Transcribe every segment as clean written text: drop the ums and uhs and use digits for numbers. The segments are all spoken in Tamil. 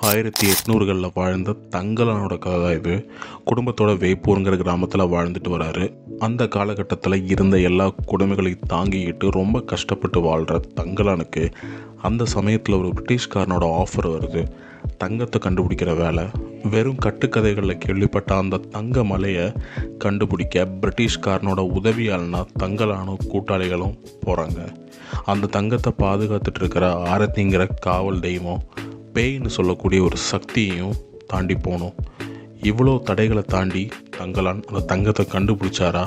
1800களில் வாழ்ந்த தங்கலானோட கதை தான் இது. குடும்பத்தோட வேப்பூருங்கிற கிராமத்தில் வாழ்ந்துட்டு வராரு. அந்த காலகட்டத்தில் இருந்த எல்லா கொடுமைகளையும் தாங்கிக்கிட்டு ரொம்ப கஷ்டப்பட்டு வாழ்கிற தங்கலானுக்கு அந்த சமயத்தில் ஒரு பிரிட்டிஷ்காரனோட ஆஃபர் வருது. தங்கத்தை கண்டுபிடிக்கிற வேலை. வெறும் கட்டுக்கதைகளில் கேள்விப்பட்ட அந்த தங்க மலையை கண்டுபிடிக்க பிரிட்டிஷ்காரனோட உதவியாளனா தங்கலானும் கூட்டாளிகளும் போகிறாங்க. அந்த தங்கத்தை பாதுகாத்துட்டு இருக்கிற ஆரத்திங்கிற காவல் தெய்வம் பேய்னு சொல்லக்கூடிய ஒரு சக்தியையும் தாண்டி போகணும். இவ்வளோ தடைகளை தாண்டி தங்கலான் அந்த தங்கத்தை கண்டுபிடிச்சாரா?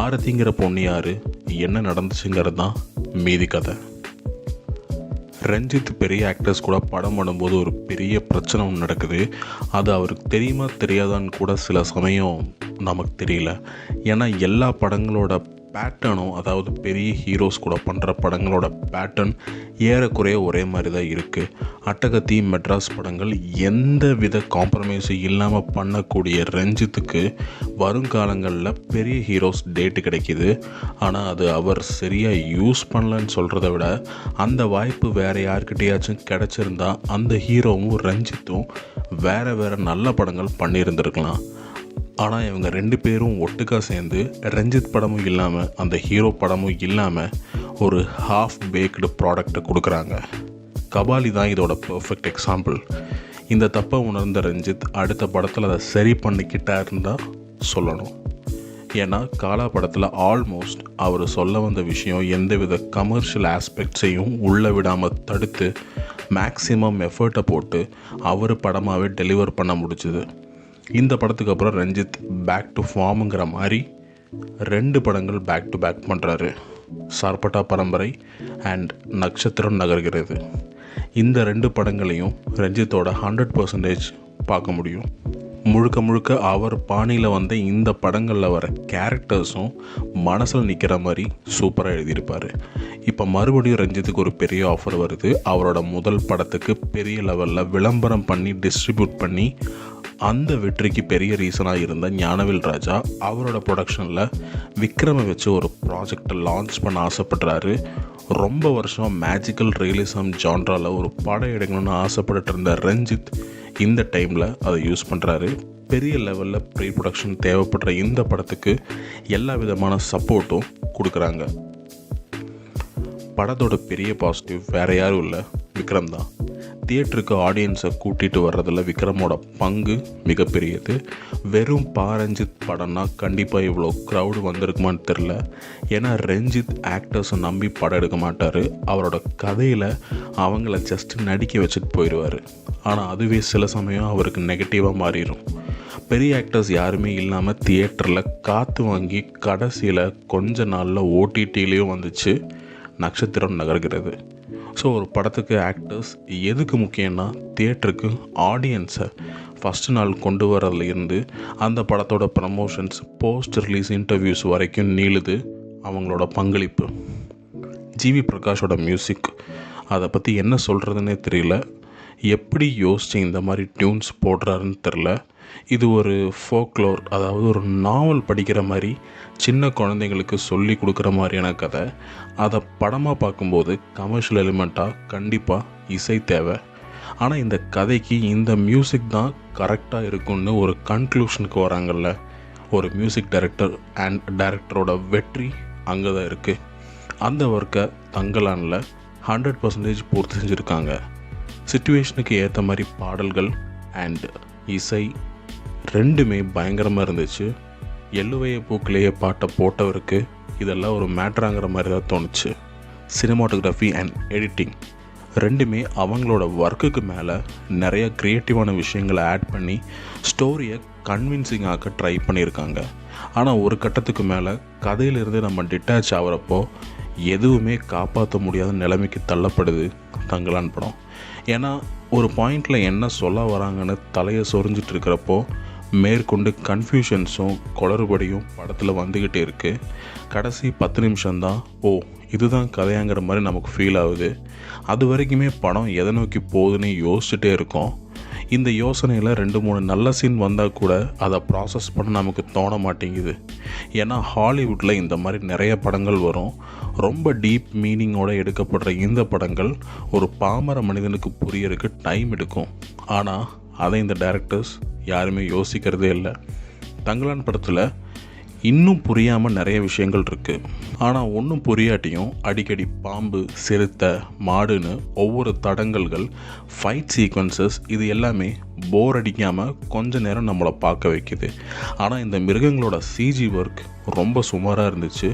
ஆரத்திங்கிற பொண்ணு யார், என்ன நடந்துச்சுங்கிறது தான் மீதி கதை. ரஞ்சித் பெரிய ஆக்டர்ஸ் கூட படம் பண்ணும்போது ஒரு பெரிய பிரச்சனை ஒன்று நடக்குது. அது அவருக்கு தெரியுமா தெரியாதான்னு கூட சில சமயம் நமக்கு தெரியல. ஏன்னா எல்லா படங்களோட பேட்டர்னும், அதாவது பெரிய ஹீரோஸ் கூட பண்ணுற படங்களோட பேட்டர்ன் ஏறக்குறைய ஒரே மாதிரி தான் இருக்குது. அட்டகத்தி, மெட்ராஸ் படங்கள் எந்த வித காம்ப்ரமைஸும் இல்லாமல் பண்ணக்கூடிய ரஞ்சித்துக்கு வருங்காலங்களில் பெரிய ஹீரோஸ் டேட்டு கிடைக்கிது. ஆனால் அது அவர் சரியாக யூஸ் பண்ணலன்னு சொல்கிறத விட அந்த வாய்ப்பு வேறு யார்கிட்டையாச்சும் கிடச்சிருந்தா அந்த ஹீரோவும் ரஞ்சித்தும் வேறு நல்ல படங்கள் பண்ணியிருந்திருக்கலாம். ஆனால் இவங்க ரெண்டு பேரும் ஒட்டுக்காக சேர்ந்து ரஞ்சித் படமும் இல்லாமல் அந்த ஹீரோ படமும் இல்லாமல் ஒரு ஹாஃப் பேக்டு ப்ராடக்டை கொடுக்குறாங்க. கபாலி தான் இதோட பர்ஃபெக்ட் எக்ஸாம்பிள். இந்த தப்பை உணர்ந்த ரஞ்சித் அடுத்த படத்தில் அதை சரி பண்ணிக்கிட்டாருன்னு தான் சொல்லணும். ஏன்னா காலா படத்தில் ஆல்மோஸ்ட் அவர் சொல்ல வந்த விஷயம் எந்தவித கமர்ஷியல் ஆஸ்பெக்ட்ஸையும் உள்ளே விடாமல் தடுத்து மேக்ஸிமம் எஃபர்ட்டை போட்டு அவர் படமாகவே டெலிவர் பண்ண முடிச்சுது. இந்த படத்துக்கு அப்புறம் ரஞ்சித் பேக் டு ஃபார்முங்கிற மாதிரி 2 படங்கள் பேக் டு பேக் பண்ணுறாரு. சார்பட்டா பரம்பரை அண்ட் நட்சத்திரம் நகர்கிறது. இந்த 2 படங்களையும் ரஞ்சித்தோட 100% பார்க்க முடியும். முழுக்க அவர் பாணியில் வந்த இந்த படங்களில் வர கேரக்டர்ஸும் மனசில் நிற்கிற மாதிரி சூப்பராக எழுதியிருப்பார். இப்போ மறுபடியும் ரஞ்சித்துக்கு ஒரு பெரிய ஆஃபர் வருது. அவரோட முதல் படத்துக்கு பெரிய லெவலில் விளம்பரம் பண்ணி டிஸ்ட்ரிபியூட் பண்ணி அந்த வெற்றிக்கு பெரிய ரீசனாக இருந்த ஞானவேல் ராஜா அவரோட ப்ரொடக்ஷனில் விக்ரமை வச்சு ஒரு ப்ராஜெக்டை லான்ச் பண்ண ஆசைப்படுறாரு. ரொம்ப வருஷம் மேஜிக்கல் ரியலிசம் ஜான்ராவில் ஒரு படம் எடுக்கணும்னு ஆசைப்பட்டு இருந்த ரஞ்சித் இந்த டைமில் அதை யூஸ் பண்ணுறாரு. பெரிய லெவலில் ப்ரீ ப்ரொடக்ஷன் தேவைப்படுற இந்த படத்துக்கு எல்லா விதமான சப்போர்ட்டும் கொடுக்குறாங்க. படத்தோட பெரிய பாசிட்டிவ் வேறு யாரும் இல்லை, விக்ரம் தான். தியேட்டருக்கு ஆடியன்ஸை கூட்டிகிட்டு வர்றதில் விக்ரமோட பங்கு மிகப்பெரியது. வெறும் ரஞ்சித் படம்னா கண்டிப்பாக இவ்வளோ க்ரௌடு வந்திருக்குமான்னு தெரில. ஏன்னா ரஞ்சித் ஆக்டர்ஸை நம்பி படம் எடுக்க மாட்டார். அவரோட கதையில் அவங்கள ஜஸ்ட் நடிக்க வச்சுட்டு போயிடுவார். ஆனால் அதுவே சில சமயம் அவருக்கு நெகட்டிவாக மாறிடும். பெரிய ஆக்டர்ஸ் யாருமே இல்லாமல் தியேட்டரில் காற்று வாங்கி கடைசியில் கொஞ்ச நாளில் ஓடிடிலேயும் வந்துச்சு நட்சத்திரம் நகர்கிறது. ஸோ ஒரு படத்துக்கு ஆக்டர்ஸ் எதுக்கு முக்கியம்னா தியேட்டருக்கு ஆடியன்ஸை ஃபஸ்ட்டு நாள் கொண்டு வரதுலேருந்து அந்த படத்தோட ப்ரமோஷன்ஸ், போஸ்ட் ரிலீஸ் இன்டர்வியூஸ் வரைக்கும் நீளுது அவங்களோட பங்களிப்பு. ஜிவி பிரகாஷோட மியூசிக், அதை பற்றி என்ன சொல்கிறதுனே தெரியல. எப்படி யோசித்து இந்த மாதிரி டியூன்ஸ் போடுறாருன்னு தெரில. இது ஒரு ஃபோக்லோர், அதாவது ஒரு நாவல் படிக்கிற மாதிரி சின்ன குழந்தைங்களுக்கு சொல்லி கொடுக்குற மாதிரியான கதை. அதை படமாக பார்க்கும்போது கமர்ஷியல் எலிமெண்ட்டாக கண்டிப்பாக இசை தேவை. ஆனால் இந்த கதைக்கு இந்த மியூசிக் தான் கரெக்டாக இருக்குன்னு ஒரு கன்க்ளூஷனுக்கு வராங்கல்ல. ஒரு மியூசிக் டைரக்டரோட வெற்றி அங்கே தான் இருக்குது. அந்த ஒர்க்கை தங்கலானில் 100% பூர்த்தி செஞ்சுருக்காங்க. சிச்சுவேஷனுக்கு ஏற்ற மாதிரி பாடல்கள் அண்ட் இசை ரெண்டுமே பயங்கரமாக இருந்துச்சு. எள்ளுவைய பூக்கிலேயே பாட்டை போட்டவருக்கு இதெல்லாம் ஒரு மேட்ராங்கிற மாதிரி தான் தோணுச்சு. சினிமாட்டோகிராஃபி அண்ட் எடிட்டிங் ரெண்டுமே அவங்களோட ஒர்க்குக்கு மேலே நிறைய க்ரியேட்டிவான விஷயங்களை ஆட் பண்ணி ஸ்டோரியை கன்வின்சிங் ஆக்க ட்ரை பண்ணியிருக்காங்க. ஆனால் ஒரு கட்டத்துக்கு மேலே கதையிலிருந்து நம்ம டிட்டாச் ஆகிறப்போ எதுவுமே காப்பாற்ற முடியாத நிலைமைக்கு தள்ளப்படுது தங்கலான் படம். ஏன்னா ஒரு பாயிண்டில் என்ன சொல்ல வராங்கன்னு தலையை சொரிஞ்சிட்டு இருக்கிறப்போ மேற்கொண்டு கன்ஃபியூஷன்ஸும் குளறுபடியும் படத்தில் வந்துக்கிட்டே இருக்குது. கடைசி 10 நிமிஷம்தான் இதுதான் கதையாங்கிற மாதிரி நமக்கு ஃபீல் ஆகுது. அது வரைக்குமே படம் எதை நோக்கி போகுதுன்னு யோசிச்சுட்டே இருக்கோம். இந்த யோசனையில் 2-3 நல்ல சீன் வந்தால் கூட அதை ப்ராசஸ் பண்ண நமக்கு தோண மாட்டேங்குது. ஏன்னா ஹாலிவுட்டில் இந்த மாதிரி நிறைய படங்கள் வரும். ரொம்ப டீப் மீனிங்கோடு எடுக்கப்படுற இந்த படங்கள் ஒரு பாமர மனிதனுக்கு புரியறதுக்கு டைம் எடுக்கும். ஆனால் அதை இந்த டைரக்டர்ஸ் யாருமே யோசிக்கிறதே இல்லை. தங்கலான் படத்தில் இன்னும் புரியாமல் நிறைய விஷயங்கள் இருக்குது. ஆனால் ஒன்றும் புரியாட்டியும் அடிக்கடி பாம்பு, சிறுத்தை, மாடுன்னு ஒவ்வொரு தடங்கல்கள், ஃபைட் சீக்வன்சஸ் இது எல்லாமே போர் அடிக்காமல் கொஞ்ச நேரம் நம்மளை பார்க்க வைக்குது. ஆனால் இந்த மிருகங்களோட சிஜி ஒர்க் ரொம்ப சுமாராக இருந்துச்சு.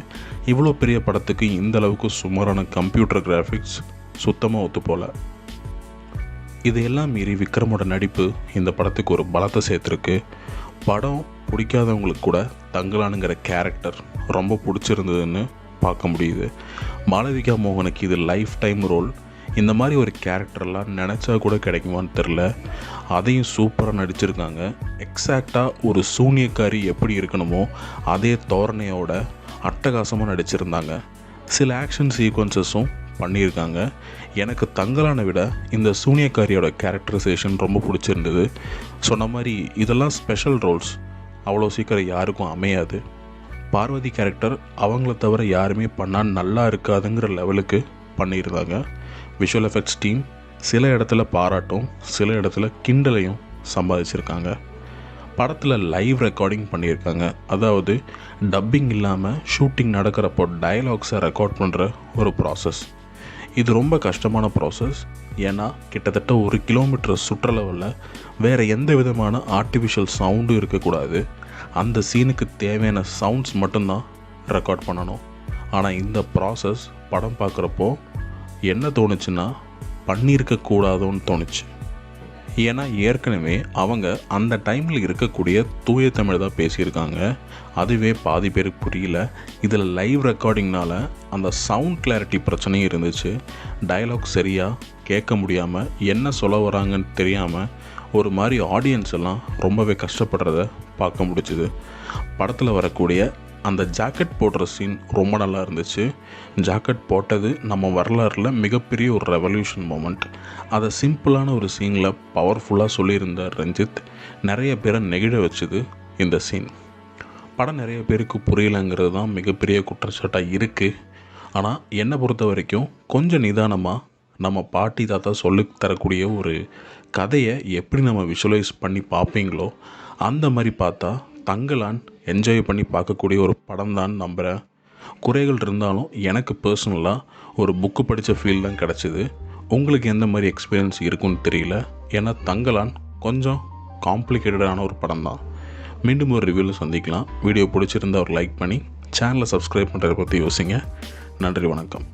இவ்வளோ பெரிய படத்துக்கு இந்த அளவுக்கு சுமாரான கம்ப்யூட்டர் கிராஃபிக்ஸ் சுத்தமாக ஒத்து போல. இதையெல்லாம் மீறி விக்ரமோட நடிப்பு இந்த படத்துக்கு ஒரு பலத்தை சேர்த்துருக்கு. படம் பிடிக்காதவங்களுக்கு கூட தங்கலானுங்கிற கேரக்டர் ரொம்ப பிடிச்சிருந்ததுன்னு பார்க்க முடியுது. மாளவிகா மோகனுக்கு இது லைஃப் டைம் ரோல். இந்த மாதிரி ஒரு கேரக்டர்லாம் நினச்சா கூட கிடைக்குமான்னு தெரில. அதையும் சூப்பராக நடிச்சிருக்காங்க. எக்ஸாக்டாக ஒரு சூனியக்காரி எப்படி இருக்கணுமோ அதே தோரணையோட அட்டகாசமாக நடிச்சிருந்தாங்க. சில ஆக்ஷன் சீக்வன்சஸும் பண்ணியிருக்காங்க. எனக்கு தங்கலானை விட இந்த சூனியக்காரியோட கேரக்டரைசேஷன் ரொம்ப பிடிச்சிருந்தது. சொன்ன மாதிரி இதெல்லாம் ஸ்பெஷல் ரோல்ஸ், அவ்வளோ சீக்கிரம் யாருக்கும் அமையாது. பார்வதி கேரக்டர் அவங்கள தவிர யாருமே பண்ணால் நல்லா இருக்காதுங்கிற லெவலுக்கு பண்ணியிருந்தாங்க. விஷுவல் எஃபெக்ட்ஸ் டீம் சில இடத்துல பாராட்டும் சில இடத்துல கிண்டலையும் சம்பாதிச்சிருக்காங்க. படத்தில் லைவ் ரெக்கார்டிங் பண்ணியிருக்காங்க. அதாவது டப்பிங் இல்லாமல் ஷூட்டிங் நடக்கிறப்போ டயலாக்ஸை ரெக்கார்ட் பண்ணுற ஒரு ப்ராசஸ். இது ரொம்ப கஷ்டமான ப்ராசஸ். ஏன்னா கிட்டத்தட்ட 1 கிலோமீட்டர் சுற்றளவில் வேறு எந்த விதமான ஆர்டிஃபிஷியல் சவுண்டும் இருக்கக்கூடாது. அந்த சீனுக்கு தேவையான சவுண்ட்ஸ் மட்டும்தான் ரெக்கார்ட் பண்ணணும். ஆனால் இந்த ப்ராசஸ் படம் பார்க்குறப்போ என்ன தோணுச்சுன்னா பண்ணியிருக்கக்கூடாதுன்னு தோணுச்சு. ஏன்னா ஏற்கனவே அவங்க அந்த டைமில் இருக்கக்கூடிய தூய தமிழ் தான் பேசியிருக்காங்க. அதுவே பாதி பேருக்கு புரியல. இதில் லைவ் ரெக்கார்டிங்னால் அந்த சவுண்ட் கிளாரிட்டி பிரச்சனையும் இருந்துச்சு. டயலாக் சரியாக கேட்க முடியாமல் என்ன சொல்ல வராங்கன்னு தெரியாமல் ஒரு மாதிரி ஆடியன்ஸ் எல்லாம் ரொம்பவே கஷ்டப்படுறத பார்க்க முடிச்சுது. படத்தில் வரக்கூடிய அந்த ஜாக்கெட் போடுற சீன் ரொம்ப நல்லா இருந்துச்சு. ஜாக்கெட் போட்டது நம்ம வரலாறில் மிகப்பெரிய ஒரு ரெவல்யூஷன் மூமெண்ட். அதை சிம்பிளான ஒரு சீனில் பவர்ஃபுல்லாக சொல்லியிருந்த ரஞ்சித் நிறைய பேரை நெகிழ வச்சுது இந்த சீன். படம் நிறைய பேருக்கு புரியலைங்கிறது தான் மிகப்பெரிய குற்றச்சாட்டாக இருக்குது. ஆனால் என்னை பொறுத்த வரைக்கும் கொஞ்சம் நிதானமாக நம்ம பாட்டி தாத்தா சொல்லி தரக்கூடிய ஒரு கதையை எப்படி நம்ம விஷுவலைஸ் பண்ணி பார்ப்பீங்களோ அந்த மாதிரி பார்த்தா தங்கலான் என்ஜாய் பண்ணி பார்க்கக்கூடிய ஒரு படம் தான் நம்புகிறேன். குறைகள் இருந்தாலும் எனக்கு பர்சனலாக ஒரு புக்கு படித்த ஃபீல் தான் கிடச்சிது. உங்களுக்கு எந்த மாதிரி எக்ஸ்பீரியன்ஸ் இருக்குன்னு தெரியல. ஏன்னா தங்கலான் கொஞ்சம் காம்ப்ளிகேட்டடான ஒரு படம் தான். மீண்டும் ஒரு ரிவ்யூவில் சந்திக்கலாம். வீடியோ பிடிச்சிருந்தா ஒரு லைக் பண்ணி சேனலை சப்ஸ்கிரைப் பண்ணுறதை பற்றி யோசிங்க. நன்றி, வணக்கம்.